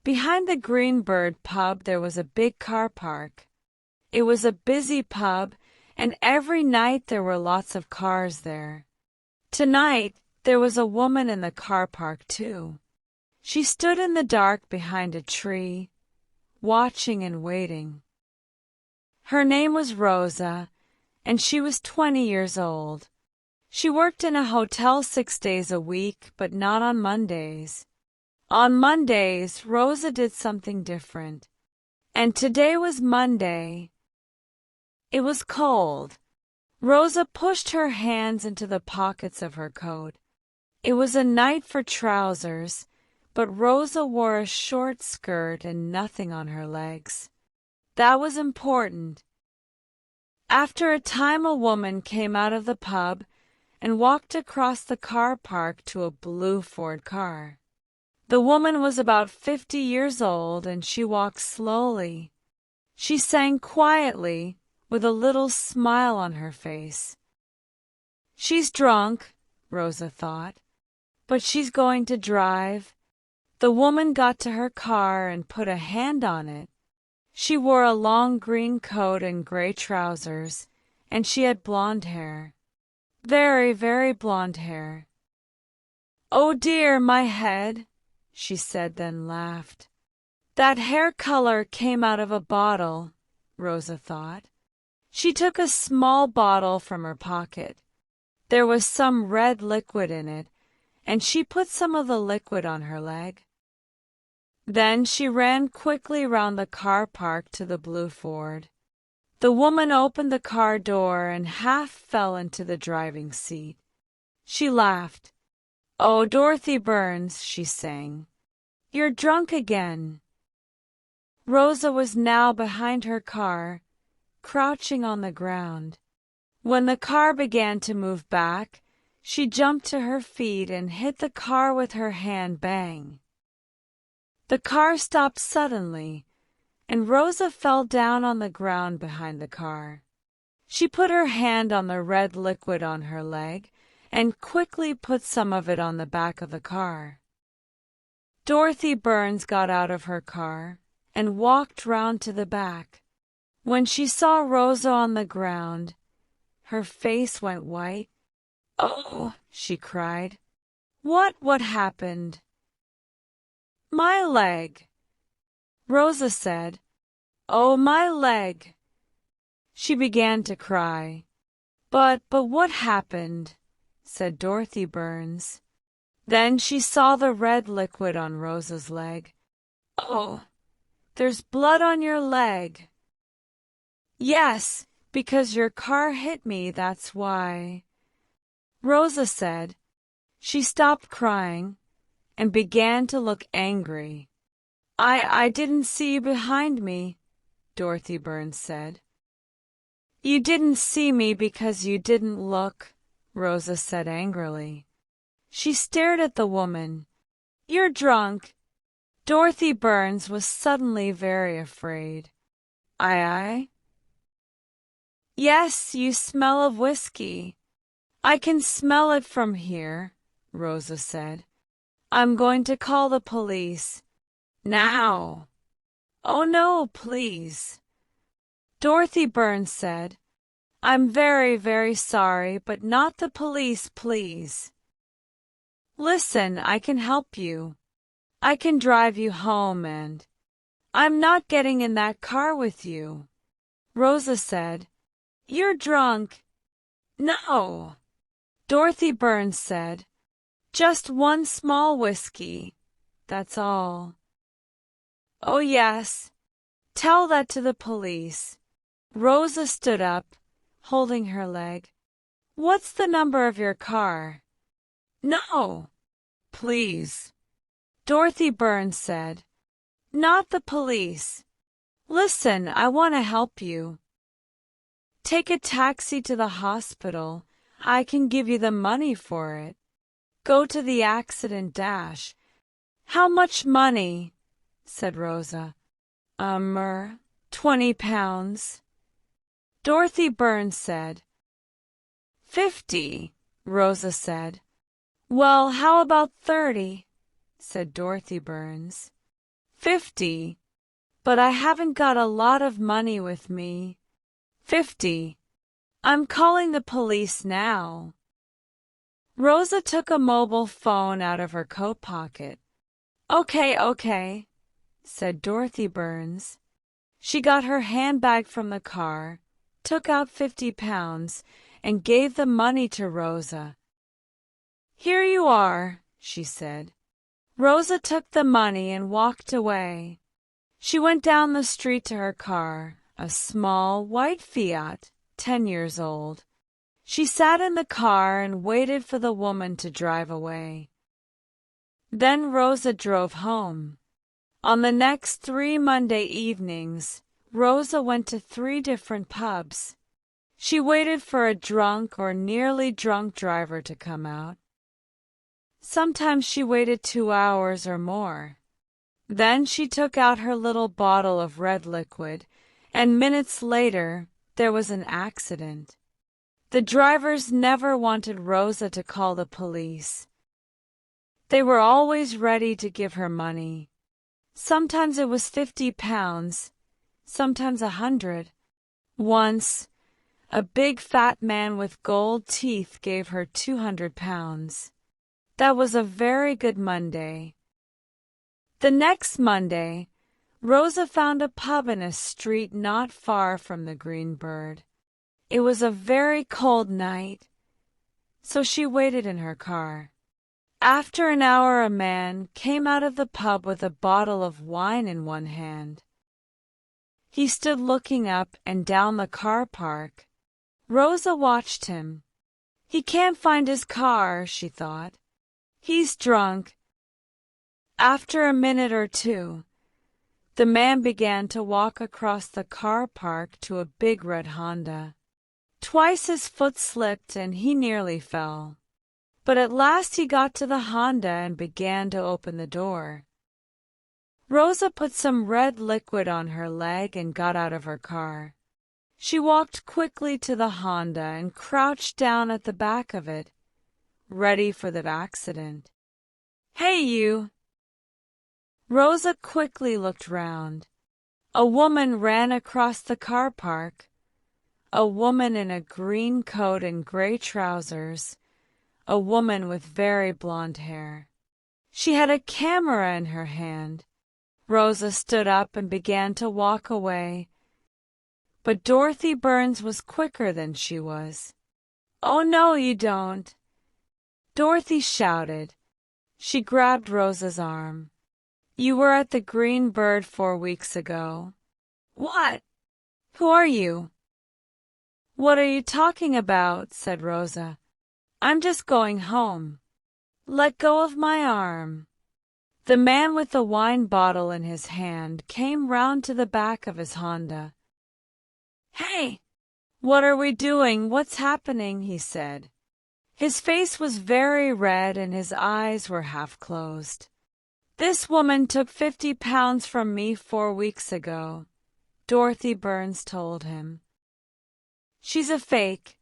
Behind the Greenbird pub there was a big car park. It was a busy pub, and every night there were lots of cars there. Tonight there was a woman in the car park too. She stood in the dark behind a tree, watching and waiting. Her name was Rosa, and she was 20 years old. She worked in a hotel 6 days a week, but not on Mondays. On Mondays, Rosa did something different. And today was Monday. It was cold. Rosa pushed her hands into the pockets of her coat. It was a night for trousers, but Rosa wore a short skirt and nothing on her legs. That was important. After a time, a woman came out of the pub and walked across the car park to a blue Ford car. The woman was about 50 years old, and she walked slowly. She sang quietly, with a little smile on her face. She's drunk, Rosa thought, but she's going to drive. The woman got to her car and put a hand on it. She wore a long green coat and gray trousers, and she had blonde hair. Very, very blonde hair. "Oh dear, my head," she said, then laughed. That hair color came out of a bottle, Rosa thought. She took a small bottle from her pocket. There was some red liquid in it, and she put some of the liquid on her leg. Then she ran quickly round the car park to the blue Ford. The woman opened the car door and half fell into the driving seat. She laughed. "Oh, Dorothy Burns," she sang, "you're drunk again." Rosa was now behind her car, crouching on the ground. When the car began to move back, she jumped to her feet and hit the car with her hand. Bang! The car stopped suddenly, and Rosa fell down on the ground behind the car. She put her hand on the red liquid on her leg and quickly put some of it on the back of the car. Dorothy Burns got out of her car and walked round to the back. When she saw Rosa on the ground, her face went white. "Oh!" she cried. What happened?" "My leg," Rosa said. "Oh, my leg." She began to cry. But what happened?" said Dorothy Burns. Then she saw the red liquid on Rosa's leg. "Oh, there's blood on your leg." "Yes, because your car hit me, that's why," Rosa said. She stopped crying and began to look angry. I didn't see you behind me," Dorothy Burns said. "You didn't see me because you didn't look," Rosa said angrily. She stared at the woman. "You're drunk." Dorothy Burns was suddenly very afraid. I? "Yes, you smell of whiskey." "I can smell it from here," Rosa said. "I'm going to call the police. Now." "Oh no, please," Dorothy Burns said. "I'm very, very sorry, but not the police, please." "Listen, I can help you. I can drive you home, and—" "I'm not getting in that car with you," Rosa said. "You're drunk." "No," Dorothy Burns said. "Just one small whiskey, that's all." "Oh yes, tell that to the police." Rosa stood up, holding her leg. "What's the number of your car?" "No, please," Dorothy Burns said. "Not the police. Listen, I want to help you. Take a taxi to the hospital. I can give you the money for it. Go to the accident dash." "How much money?" said Rosa. 20 pounds. Dorothy Burns said. 50, Rosa said. "Well, how about 30? Said Dorothy Burns. 50. But I haven't got a lot of money with me. 50. I'm calling the police now. Rosa took a mobile phone out of her coat pocket. Okay, said Dorothy Burns. She got her handbag from the car, took out 50 pounds, and gave the money to Rosa. Here you are, she said. Rosa took the money and walked away. She went down the street to her car, a small white Fiat, 10 years old. She sat in the car and waited for the woman to drive away. Then Rosa drove home. On the next 3 Monday evenings, Rosa went to 3 different pubs. She waited for a drunk or nearly drunk driver to come out. Sometimes she waited 2 hours or more. Then she took out her little bottle of red liquid, and minutes later there was an accident. The drivers never wanted Rosa to call the police. They were always ready to give her money. Sometimes it was 50 pounds, sometimes 100. Once, a big fat man with gold teeth gave her 200 pounds. That was a very good Monday. The next Monday, Rosa found a pub in a street not far from the Green Bird. It was a very cold night, so she waited in her car. After an hour, a man came out of the pub with a bottle of wine in one hand. He stood looking up and down the car park. Rosa watched him. He can't find his car, she thought. He's drunk. After a minute or two, the man began to walk across the car park to a big red Honda. Twice his foot slipped and he nearly fell. But at last he got to the Honda and began to open the door. Rosa put some red liquid on her leg and got out of her car. She walked quickly to the Honda and crouched down at the back of it, ready for the accident. Hey, you! Rosa quickly looked round. A woman ran across the car park. A woman in a green coat and gray trousers. A woman with very blonde hair. She had a camera in her hand. Rosa stood up and began to walk away. But Dorothy Burns was quicker than she was. "Oh, no, you don't!" Dorothy shouted. She grabbed Rosa's arm. "You were at the Green Bird 4 weeks ago." "What? Who are you?" "What are you talking about?" said Rosa. "I'm just going home." "Let go of my arm." The man with the wine bottle in his hand came round to the back of his Honda. "Hey! What are we doing? What's happening?" he said. His face was very red and his eyes were half closed. "This woman took 50 pounds from me 4 weeks ago," Dorothy Burns told him. "She's a fake.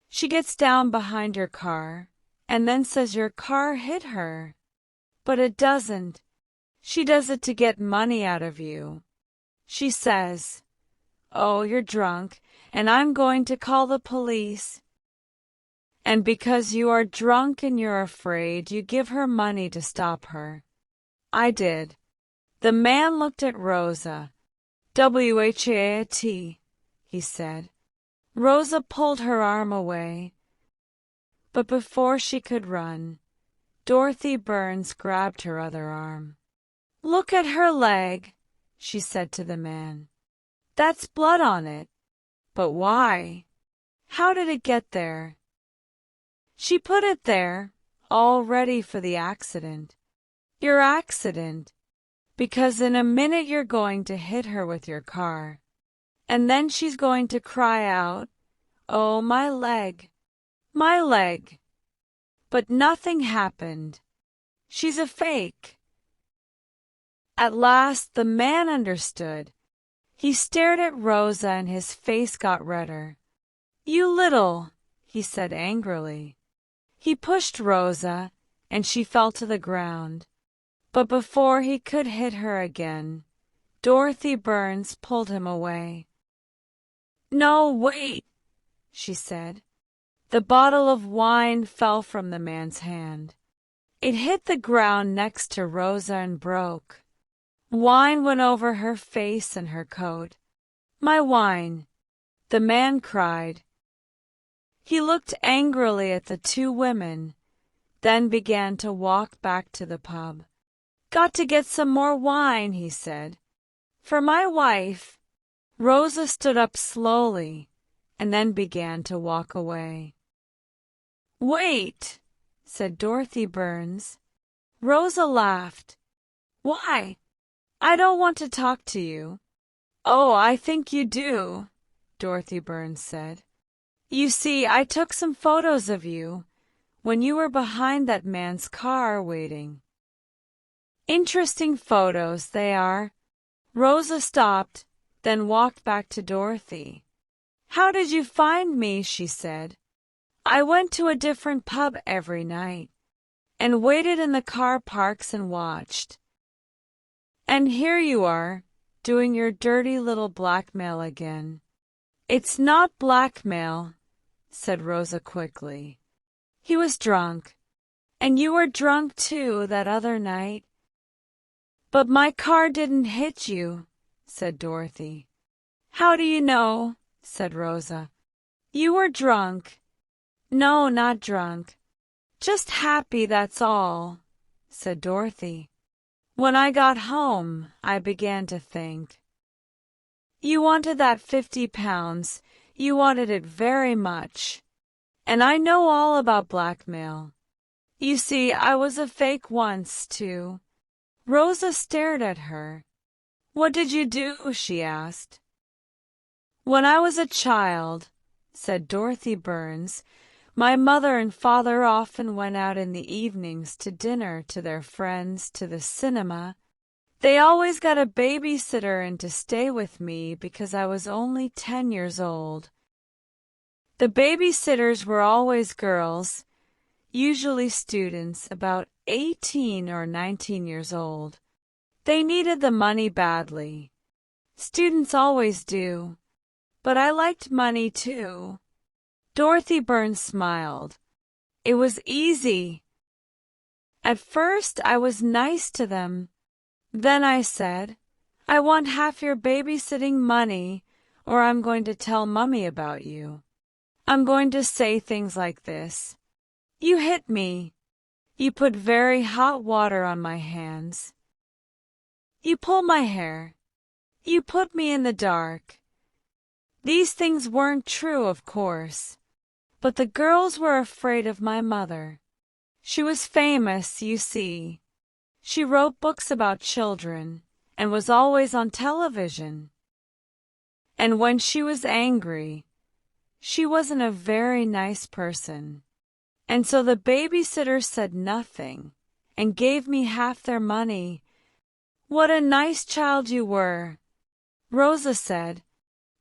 She gets down behind your car and then says your car hit her. But it doesn't. She does it to get money out of you. She says, 'Oh, you're drunk, and I'm going to call the police.' And because you are drunk and you're afraid, you give her money to stop her. I did." The man looked at Rosa. "What?" he said. Rosa pulled her arm away. But before she could run, Dorothy Burns grabbed her other arm. "Look at her leg," she said to the man. "That's blood on it. But why? How did it get there?" "She put it there, all ready for the accident. Your accident. Because in a minute you're going to hit her with your car. And then she's going to cry out, 'Oh, my leg, my leg.' But nothing happened. She's a fake." At last the man understood. He stared at Rosa and his face got redder. "You little," he said angrily. He pushed Rosa, and she fell to the ground. But before he could hit her again, Dorothy Burns pulled him away. "No, wait," she said. The bottle of wine fell from the man's hand. It hit the ground next to Rosa and broke. Wine went over her face and her coat. "My wine!" the man cried. He looked angrily at the two women, then began to walk back to the pub. "Got to get some more wine," he said. "For my wife." Rosa stood up slowly and then began to walk away. "Wait," said Dorothy Burns. Rosa laughed. "Why? I don't want to talk to you." "Oh, I think you do," Dorothy Burns said. "You see, I took some photos of you when you were behind that man's car waiting." "Interesting photos they are." Rosa stopped, then walked back to Dorothy. "How did you find me?" she said. "I went to a different pub every night and waited in the car parks and watched. And here you are, doing your dirty little blackmail again." "It's not blackmail," said Rosa quickly. "He was drunk, and you were drunk too that other night." "But my car didn't hit you," said Dorothy. "How do you know?" said Rosa. "You were drunk." "No, not drunk. Just happy, that's all," said Dorothy. "When I got home, I began to think. You wanted that 50 pounds. You wanted it very much. And I know all about blackmail. You see, I was a fake once, too." Rosa stared at her. "What did you do?" she asked. "When I was a child," said Dorothy Burns, "my mother and father often went out in the evenings to dinner, to their friends, to the cinema. They always got a babysitter in to stay with me because I was only 10 years old. The babysitters were always girls, usually students about 18 or 19 years old. They needed the money badly. Students always do. But I liked money too." Dorothy Burns smiled. "It was easy. At first I was nice to them. Then I said, 'I want half your babysitting money or I'm going to tell Mummy about you. I'm going to say things like this: You hit me. You put very hot water on my hands. You pull my hair. You put me in the dark.' These things weren't true, of course, but the girls were afraid of my mother. She was famous, you see. She wrote books about children and was always on television. And when she was angry, she wasn't a very nice person. And so the babysitter said nothing and gave me half their money." "What a nice child you were," Rosa said.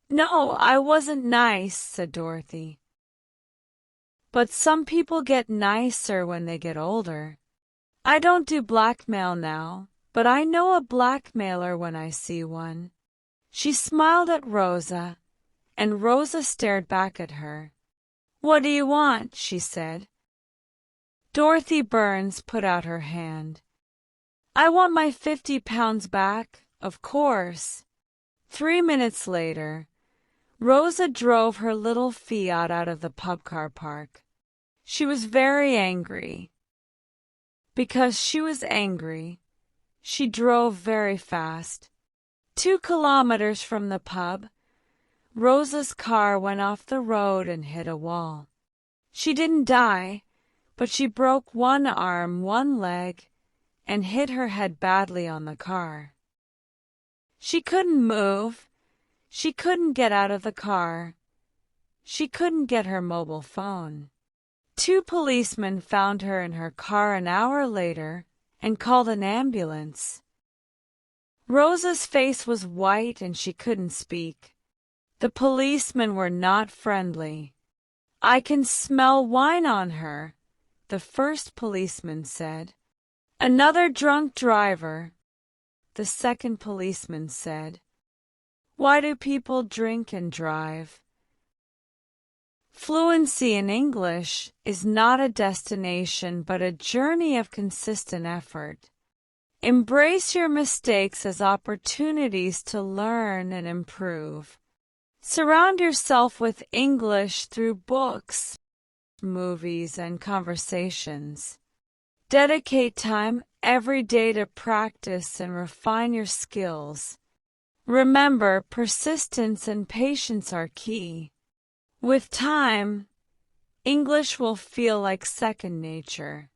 "No, I wasn't nice," said Dorothy. "But some people get nicer when they get older. I don't do blackmail now, but I know a blackmailer when I see one." She smiled at Rosa, and Rosa stared back at her. "What do you want?" she said. Dorothy Burns put out her hand. "I want my 50 pounds back, of course." 3 minutes later, Rosa drove her little Fiat out of the pub car park. She was very angry. Because she was angry, she drove very fast. 2 kilometers from the pub, Rosa's car went off the road and hit a wall. She didn't die, but she broke one arm, one leg, and hit her head badly on the car. She couldn't move. She couldn't get out of the car. She couldn't get her mobile phone. 2 policemen found her in her car an hour later and called an ambulance. Rosa's face was white and she couldn't speak. The policemen were not friendly. "I can smell wine on her," the first policeman said. Another drunk driver, the second policeman said. Why do people drink and drive? Fluency in English is not a destination but a journey of consistent effort. Embrace your mistakes as opportunities to learn and improve. Surround yourself with English through books, movies, and conversations. Dedicate time every day to practice and refine your skills. Remember, persistence and patience are key. With time, English will feel like second nature.